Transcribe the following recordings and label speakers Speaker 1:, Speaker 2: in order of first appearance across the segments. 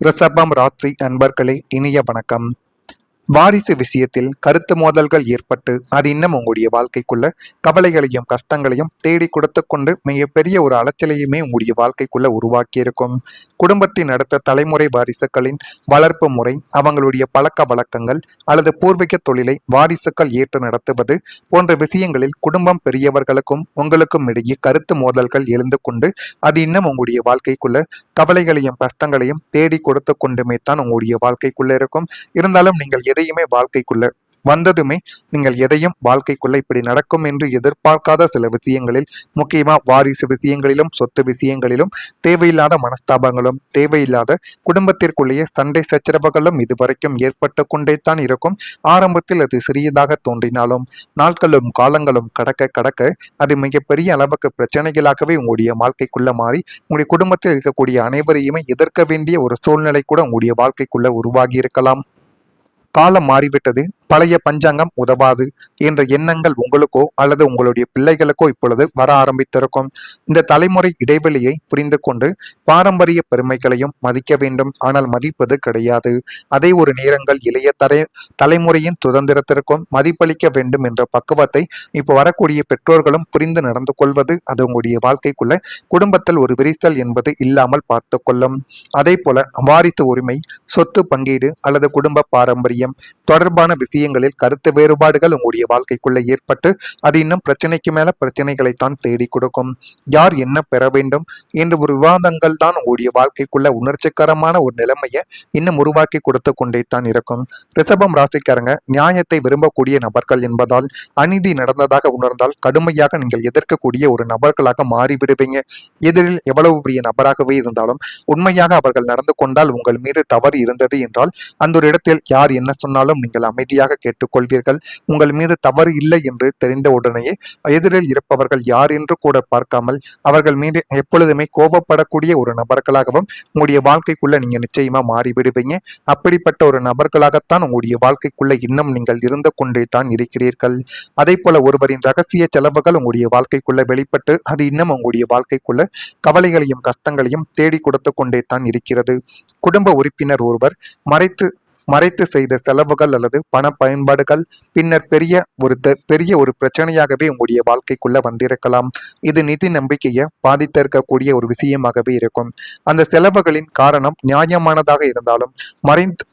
Speaker 1: ரிஷபம் ராசி அன்பர்களே, இனிய வணக்கம். வாரிசு விஷயத்தில் கருத்து மோதல்கள் ஏற்பட்டு அது இன்னும் உங்களுடைய வாழ்க்கைக்குள்ள கவலைகளையும் கஷ்டங்களையும் தேடி கொடுத்து கொண்டு மிகப்பெரிய ஒரு அலைச்சலையுமே உங்களுடைய வாழ்க்கைக்குள்ள உருவாக்கி இருக்கும். குடும்பத்தின் அடுத்த தலைமுறை வாரிசுகளின் வளர்ப்பு முறை, அவங்களுடைய பழக்க வழக்கங்கள் அல்லது பூர்வீக தொழிலை வாரிசுகள் ஏற்று நடத்துவது போன்ற விஷயங்களில் குடும்பம் பெரியவர்களுக்கும் உங்களுக்கும் இடையே கருத்து மோதல்கள் எழுந்து கொண்டு அது இன்னும் உங்களுடைய வாழ்க்கைக்குள்ள கவலைகளையும் கஷ்டங்களையும் தேடி கொடுத்து கொண்டுமே தான் உங்களுடைய வாழ்க்கைக்குள்ள இருக்கும். இருந்தாலும் நீங்கள் எதையுமே வாழ்க்கைக்குள்ள வந்ததுமே நீங்கள் எதையும் வாழ்க்கைக்குள்ள இப்படி நடக்கும் என்று எதிர்பார்க்காத சில விஷயங்களில், முக்கியமா வாரிசு விஷயங்களிலும் சொத்து விஷயங்களிலும் தேவையில்லாத மனஸ்தாபங்களும் தேவையில்லாத குடும்பத்திற்குள்ளேயே சண்டை சச்சரவுகளும் இதுவரைக்கும் ஏற்பட்டு கொண்டே தான் இருக்கும். ஆரம்பத்தில் அது சிறியதாக தோன்றினாலும் நாட்களும் காலங்களும் கடக்க கடக்க அது மிகப்பெரிய அளவுக்கு பிரச்சனைகளாகவே உங்களுடைய வாழ்க்கைக்குள்ள மாறி உங்களுடைய குடும்பத்தில் இருக்கக்கூடிய அனைவரையுமே எதிர்க்க வேண்டிய ஒரு சூழ்நிலை கூட உங்களுடைய வாழ்க்கைக்குள்ள உருவாகி இருக்கலாம். காலம் மாறிவிட்டது, பழைய பஞ்சாங்கம் உதவாது என்ற எண்ணங்கள் உங்களுக்கோ அல்லது உங்களுடைய பிள்ளைகளுக்கோ இப்பொழுது வர ஆரம்பித்திருக்கும். இந்த தலைமுறை இடைவெளியை புரிந்து கொண்டு பாரம்பரிய பெருமைகளையும் மதிக்க வேண்டும், ஆனால் மதிப்பது கிடையாது. அதே ஒரு நேரங்கள் இளைய தலைமுறையின் சுதந்திரத்திற்கும் மதிப்பளிக்க வேண்டும் என்ற பக்குவத்தை இப்போ வரக்கூடிய பெற்றோர்களும் புரிந்து நடந்து கொள்வது அது உங்களுடைய வாழ்க்கைக்குள்ள குடும்பத்தில் ஒரு விரிசல் என்பது இல்லாமல் பார்த்து கொள்ளும். அதே போல வாரிசு உரிமை, சொத்து பங்கீடு அல்லது குடும்ப பாரம்பரியம் தொடர்பான விஷயங்களில் கருத்து வேறுபாடுகள் உங்களுடைய வாழ்க்கைக்குள்ள ஏற்பட்டு அது இன்னும் பிரச்சனைக்கு மேல பிரச்சனைகளைத்தான் தேடி கொடுக்கும். யார் என்ன பெற வேண்டும் என்ற ஒரு விவாதங்கள் தான் உங்களுடைய வாழ்க்கைக்குள்ள உணர்ச்சிகரமான ஒரு நிலைமையை இன்னும் உருவாக்கி கொடுத்து கொண்டே தான் இருக்கும். ரிஷபம் ராசிக்காரங்க நியாயத்தை விரும்பக்கூடிய நபர்கள் என்பதால் அநீதி நடந்ததாக உணர்ந்தால் கடுமையாக நீங்கள் எதிர்க்கக்கூடிய ஒரு நபர்களாக மாறிவிடுவீங்க. எதிரில் எவ்வளவு பெரிய நபராகவே இருந்தாலும் உண்மையாக அவர்கள் நடந்து கொண்டால் உங்கள் மீது தவறு இருந்தது என்றால் அந்த ஒரு இடத்தில் யார் என்ன சொன்னாலும் நீங்கள் அமைதியாக கேட்டுக்கொள்வீர்கள். உங்கள் மீது தவறு இல்லை என்று தெரிந்த உடனேயே எதிரில் இருப்பவர்கள் யார் என்று கூட பார்க்காமல் அவர்கள் மீது எப்பொழுதுமே கோபப்படக்கூடிய ஒரு நபர்களாகவும் உங்களுடைய வாழ்க்கைக்குள்ள நீங்க நிச்சயமா மாறிவிடுவீங்க. அப்படிப்பட்ட ஒரு நபர்களாகத்தான் உங்களுடைய வாழ்க்கைக்குள்ள இன்னும் நீங்கள் இருந்து கொண்டே தான் இருக்கிறீர்கள். அதே போல ஒருவரின் ரகசிய செலவுகள் உங்களுடைய வாழ்க்கைக்குள்ள வெளிப்பட்டு அது இன்னும் உங்களுடைய வாழ்க்கைக்குள்ள கவலைகளையும் கஷ்டங்களையும் தேடி கொடுத்து கொண்டே தான் இருக்கிறது. குடும்ப உறுப்பினர் ஒருவர் மறைத்து செய்த செலவுகள் அல்லது பண பயன்பாடுகள் பின்னர் பெரிய ஒரு பிரச்சனையாகவே உங்களுடைய வாழ்க்கைக்குள்ள வந்திருக்கலாம். இது நிதி நம்பிக்கையை பாதித்திருக்கக்கூடிய ஒரு விஷயமாகவே இருக்கும். அந்த செலவுகளின் காரணம் நியாயமானதாக இருந்தாலும்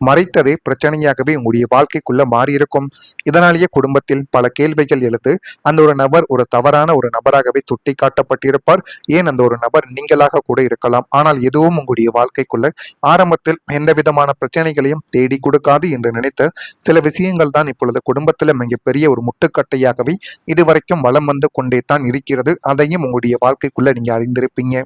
Speaker 1: மறைத்ததே பிரச்சனையாகவே உங்களுடைய வாழ்க்கைக்குள்ள மாறியிருக்கும். இதனாலேயே குடும்பத்தில் பல கேள்விகள் எழுது அந்த ஒரு நபர் ஒரு தவறான ஒரு நபராகவே சுட்டி காட்டப்பட்டிருப்பார். ஏன் அந்த ஒரு நபர் நீங்களாக கூட இருக்கலாம். ஆனால் எதுவும் உங்களுடைய வாழ்க்கைக்குள்ள ஆரம்பத்தில் எந்த விதமான பிரச்சனைகளையும் தேடி கொடுக்காது என்று நினைத்த சில விஷயங்கள் தான் இப்பொழுது குடும்பத்தில் மிகப்பெரிய ஒரு முட்டுக்கட்டையாகவே இதுவரைக்கும் வலம் வந்து கொண்டே தான் இருக்கிறது. அதையும் உங்களுடைய வாழ்க்கைக்குள்ள நீங்க அறிந்திருப்பீங்க.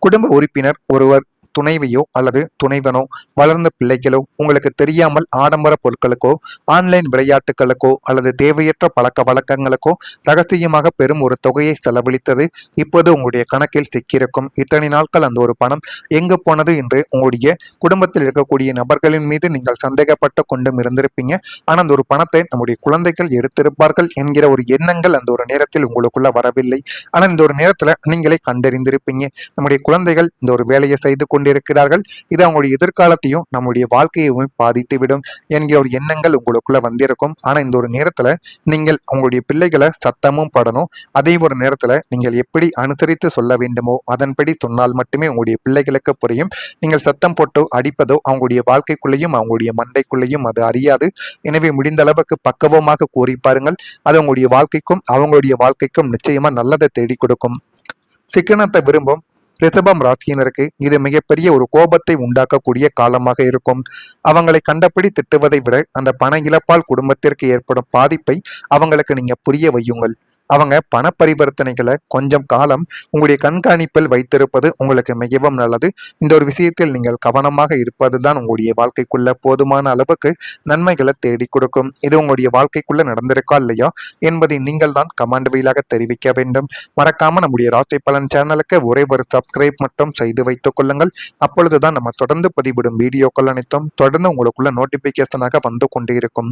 Speaker 1: குடும்ப உறுப்பினர் ஒருவர் துணைவையோ அல்லது துணைவனோ வளர்ந்த பிள்ளைகளோ உங்களுக்கு தெரியாமல் ஆடம்பர பொருட்களுக்கோ ஆன்லைன் விளையாட்டுகளுக்கோ அல்லது தேவையற்ற பழக்க வழக்கங்களுக்கோ ரகசியமாக பெரும் ஒரு தொகையை செலவழித்தது இப்போது உங்களுடைய கணக்கில் சிக்கியிருக்கும். இத்தனை நாட்கள் அந்த ஒரு பணம் எங்கு போனது என்று உங்களுடைய குடும்பத்தில் இருக்கக்கூடிய நபர்களின் மீது நீங்கள் சந்தேகப்பட்டு கொண்டும் இருந்திருப்பீங்க. ஆனால் அந்த ஒரு பணத்தை நம்முடைய குழந்தைகள் எடுத்திருப்பார்கள் என்கிற ஒரு எண்ணங்கள் அந்த ஒரு நேரத்தில் உங்களுக்குள்ள வரவில்லை. ஆனால் இந்த ஒரு நேரத்துல நீங்களே கண்டறிந்திருப்பீங்க, நம்முடைய குழந்தைகள் இந்த ஒரு வேலையை செய்து கொண்டிருக்கிறார்கள், இது அவங்களுடைய எதிர்காலத்தையும் நம்முடைய வாழ்க்கையையும் பாதித்துவிடும் என்கிற ஒரு எண்ணங்கள் உங்களுக்குள்ள வந்திருக்கும். ஆனா இந்த ஒரு நேரத்துல நீங்கள் உங்களுடைய பிள்ளைகளை சத்தமும் படணும். அதே ஒரு நேரத்துல நீங்கள் எப்படி அனுசரித்து சொல்ல வேண்டுமோ அதன்படி சொன்னால் மட்டுமே உங்களுடைய பிள்ளைகளுக்கு புரியும். நீங்கள் சத்தம் போட்டு அடிப்பதோ அவங்களுடைய வாழ்க்கைக்குள்ளேயும் அவங்களுடைய மண்டைக்குள்ளேயும் அது அறியாது. எனவே முடிந்த அளவுக்கு பக்குவமாக கூறி பாருங்கள். அது உங்களுடைய வாழ்க்கைக்கும் அவங்களுடைய வாழ்க்கைக்கும் நிச்சயமா நல்லதை தேடி கொடுக்கும். சிக்கனத்தை விரும்பும் ரிஷபம் ராசியினருக்கு இது மிகப்பெரிய ஒரு கோபத்தை உண்டாக்கக்கூடிய காலமாக இருக்கும். அவங்களை கண்டபடி திட்டுவதை விட அந்த பண இழப்பால் குடும்பத்திற்கு ஏற்படும் பாதிப்பை அவங்களுக்கு நீங்க புரிய வையுங்கள். அவங்க பண பரிவர்த்தனைகளை கொஞ்சம் காலம் உங்களுடைய கண்காணிப்பில் வைத்திருப்பது உங்களுக்கு மிகவும் நல்லது. இந்த ஒரு விஷயத்தில் நீங்கள் கவனமாக இருப்பது தான் உங்களுடைய வாழ்க்கைக்குள்ள போதுமான அளவுக்கு நன்மைகளை தேடி கொடுக்கும். இது உங்களுடைய வாழ்க்கைக்குள்ள நடந்திருக்கா இல்லையா என்பதை நீங்கள் தான் கமெண்ட் வழியாக தெரிவிக்க வேண்டும். மறக்காம நம்முடைய ராசி பலன் சேனலுக்கு ஒரே ஒரு சப்ஸ்கிரைப் மட்டும் செய்து வைத்துக் கொள்ளுங்கள். அப்பொழுதுதான் நம்ம தொடர்ந்து பதிவிடும் வீடியோக்கள் அனைத்தும் தொடர்ந்து உங்களுக்குள்ள நோட்டிபிகேஷனாக வந்து கொண்டே இருக்கும்.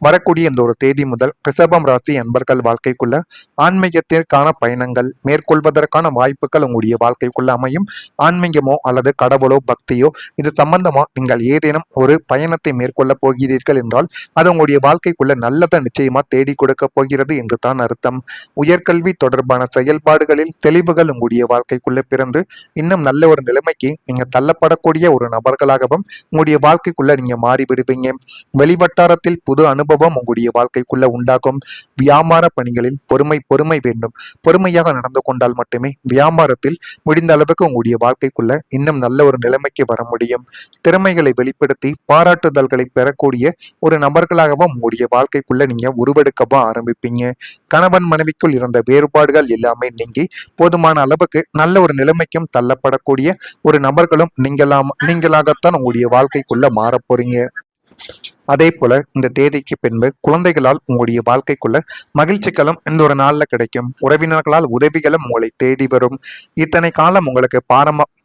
Speaker 1: வரக்கூடிய இந்த ஒரு தேதி முதல் ரிஷபம் ராசி அன்பர்கள் வாழ்க்கைக்குள்ள ஆன்மீகத்திற்கான பயணங்கள் மேற்கொள்வதற்கான வாய்ப்புகள் உங்களுடைய வாழ்க்கைக்குள்ள அமையும். ஆன்மீகமோ அல்லது கடவுளோ பக்தியோ இது சம்பந்தமா நீங்கள் ஏதேனும் ஒரு பயணத்தை மேற்கொள்ள போகிறீர்கள் என்றால் அது உங்களுடைய வாழ்க்கைக்குள்ள நல்லதை நிச்சயமா தேடி கொடுக்க போகிறது என்று தான் அர்த்தம். உயர்கல்வி தொடர்பான செயல்பாடுகளில் தெளிவுகள் உங்களுடைய வாழ்க்கைக்குள்ள பிறந்து இன்னும் நல்ல ஒரு நிலைமைக்கு நீங்க தள்ளப்படக்கூடிய ஒரு நபர்களாகவும் உங்களுடைய வாழ்க்கைக்குள்ள நீங்க மாறிவிடுவீங்க. வெளிவட்டாரத்தில் புது அனுபவம் உங்களுடைய வாழ்க்கைக்குள்ள உண்டாகும். வியாபார பணிகளில் பொறுமை வேண்டும். பொறுமையாக நடந்து கொண்டால் மட்டுமே வியாபாரத்தில் முடிந்த அளவுக்கு உங்களுடைய வாழ்க்கைக்குள்ள இன்னும் நல்ல ஒரு நிலைமைக்கு வர முடியும். திறமைகளை வெளிப்படுத்தி பாராட்டுதல்களை பெறக்கூடிய ஒரு நபர்களாகவும் உங்களுடைய வாழ்க்கைக்குள்ள நீங்க உருவெடுக்கவும் ஆரம்பிப்பீங்க. கணவன் மனைவிக்குள் இருந்த வேறுபாடுகள் எல்லாமே நீங்கி போதுமான அளவுக்கு நல்ல ஒரு நிலைமைக்கும் தள்ளப்படக்கூடிய ஒரு நபர்களும் நீங்களாகத்தான் உங்களுடைய வாழ்க்கைக்குள்ள மாற போறீங்க. அதே போல இந்த தேதிக்கு பின்பு குழந்தைகளால் உங்களுடைய வாழ்க்கைக்குள்ள மகிழ்ச்சிகளும் இந்த ஒரு நாள்ல கிடைக்கும். உறவினர்களால் உதவிகளும் உங்களை தேடி வரும். இத்தனை காலம் உங்களுக்கு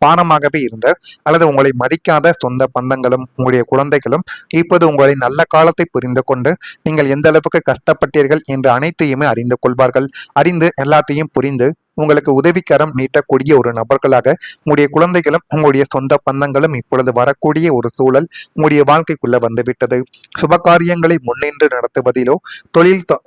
Speaker 1: பாரமாகவே இருந்த அல்லது உங்களை மதிக்காத சொந்த பந்தங்களும் உங்களுடைய குழந்தைகளும் இப்போது உங்களின் நல்ல காலத்தை புரிந்து கொண்டு நீங்கள் எந்த அளவுக்கு கஷ்டப்பட்டீர்கள் என்று அனைத்தையுமே அறிந்து கொள்வார்கள். அறிந்து எல்லாத்தையும் புரிந்து உங்களுக்கு உதவிக்கரம் நீட்டக்கூடிய ஒரு நபர்களாக உங்களுடைய குழந்தைகளும் உங்களுடைய சொந்த பந்தங்களும் இப்பொழுது வரக்கூடிய ஒரு சூழல் உங்களுடைய வாழ்க்கைக்குள்ள வந்துவிட்டது. சுபகாரியங்களை முன்னின்று நடத்துவதிலோ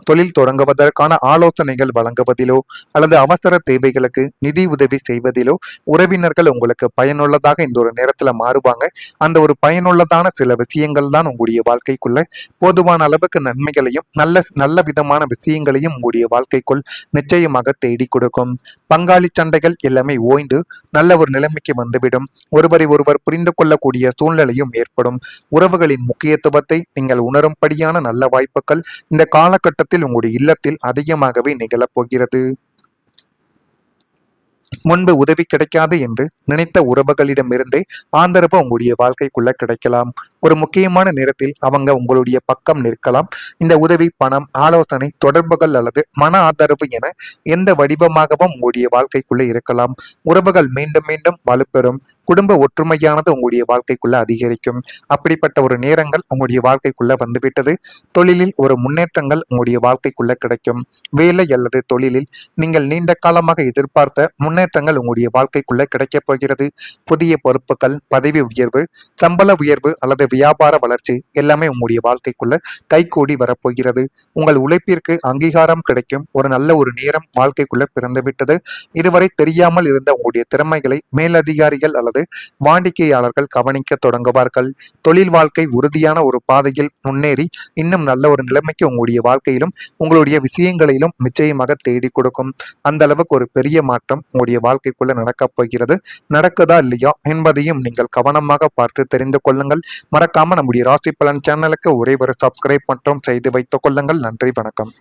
Speaker 1: தொழில் தொடங்குவதற்கான ஆலோசனைகள் வழங்குவதிலோ அல்லது அவசர தேவைகளுக்கு நிதி உதவி செய்வதிலோ உறவினர்கள் உங்களுக்கு பயனுள்ளதாக இந்த ஒரு நேரத்துல மாறுவாங்க. அந்த ஒரு பயனுள்ளதான சில விஷயங்கள் தான் உங்களுடைய வாழ்க்கைக்குள்ள போதுமான அளவுக்கு நன்மைகளையும் நல்ல விதமான விஷயங்களையும் உங்களுடைய வாழ்க்கைக்குள் நிச்சயமாக தேடி கொடுக்கும். பங்காளி சண்டைகள் எல்லாமே ஓய்ந்து நல்ல ஒரு நிலைமைக்கு வந்துவிடும். ஒருவரை ஒருவர் புரிந்து கொள்ளக்கூடிய சூழ்நிலையும் ஏற்படும். உறவுகளின் முக்கியத்துவத்தை நீங்கள் உணரும்படியான நல்ல வாய்ப்புகள் இந்த காலகட்டத்தில் உங்களுடைய இல்லத்தில் அதிகமாகவே நிகழப் போகிறது. முன்பு உதவி கிடைக்காது என்று நினைத்த உறவுகளிடமிருந்தே ஆதரவு உங்களுடைய வாழ்க்கைக்குள்ள கிடைக்கலாம். ஒரு முக்கியமான நேரத்தில் அவங்க உங்களுடைய பக்கம் நிற்கலாம். இந்த உதவி பணம் ஆலோசனை தொடர்புகள் அல்லது மன ஆதரவு என எந்த வடிவமாகவும் உங்களுடைய வாழ்க்கைக்குள்ள இருக்கலாம். உறவுகள் மீண்டும் மீண்டும் வலுப்பெறும். குடும்ப ஒற்றுமையானது உங்களுடைய வாழ்க்கைக்குள்ள அதிகரிக்கும். அப்படிப்பட்ட ஒரு நேரங்கள் உங்களுடைய வாழ்க்கைக்குள்ள வந்துவிட்டது. தொழிலில் ஒரு முன்னேற்றங்கள் உங்களுடைய வாழ்க்கைக்குள்ள கிடைக்கும். வேலை அல்லது தொழிலில் நீங்கள் நீண்ட காலமாக எதிர்பார்த்த முன்னேற்றங்கள் உங்களுடைய வாழ்க்கைக்குள்ள கிடைக்கப் போகிறது. புதிய பொறுப்புகள், பதவி உயர்வு, சம்பள உயர்வு அல்லது வியாபார வளர்ச்சி எல்லாமே உங்களுடைய வாழ்க்கைக்குள்ள கைகூடி வரப்போகிறது. உங்கள் உழைப்பிற்கு அங்கீகாரம் கிடைக்கும் ஒரு நல்ல ஒரு நேரம் வாழ்க்கைக்குள்ள பிறந்துவிட்டது. இதுவரை தெரியாமல் இருந்த உங்களுடைய திறமைகளை மேலதிகாரிகள் அல்லது வாடிக்கையாளர்கள் கவனிக்க தொடங்குவார்கள். தொழில் வாழ்க்கை உறுதியான ஒரு பாதையில் முன்னேறி இன்னும் நல்ல ஒரு நிலைமைக்கு உங்களுடைய வாழ்க்கையிலும் உங்களுடைய விஷயங்களிலும் நிச்சயமாக தேடி கொடுக்கும். அந்த அளவுக்கு ஒரு பெரிய மாற்றம் உங்களுடைய வாழ்க்கைக்குள்ள நடக்கப் போகிறது. நடக்குதா இல்லையா என்பதையும் நீங்கள் கவனமாக பார்த்து தெரிந்து கொள்ளுங்கள். மறக்காம நம்முடைய ராசி பலன் சேனலுக்கு ஒரே ஒரு சப்ஸ்கிரைப் மற்றும் செய்து வைத்துக் கொள்ளுங்கள். நன்றி, வணக்கம்.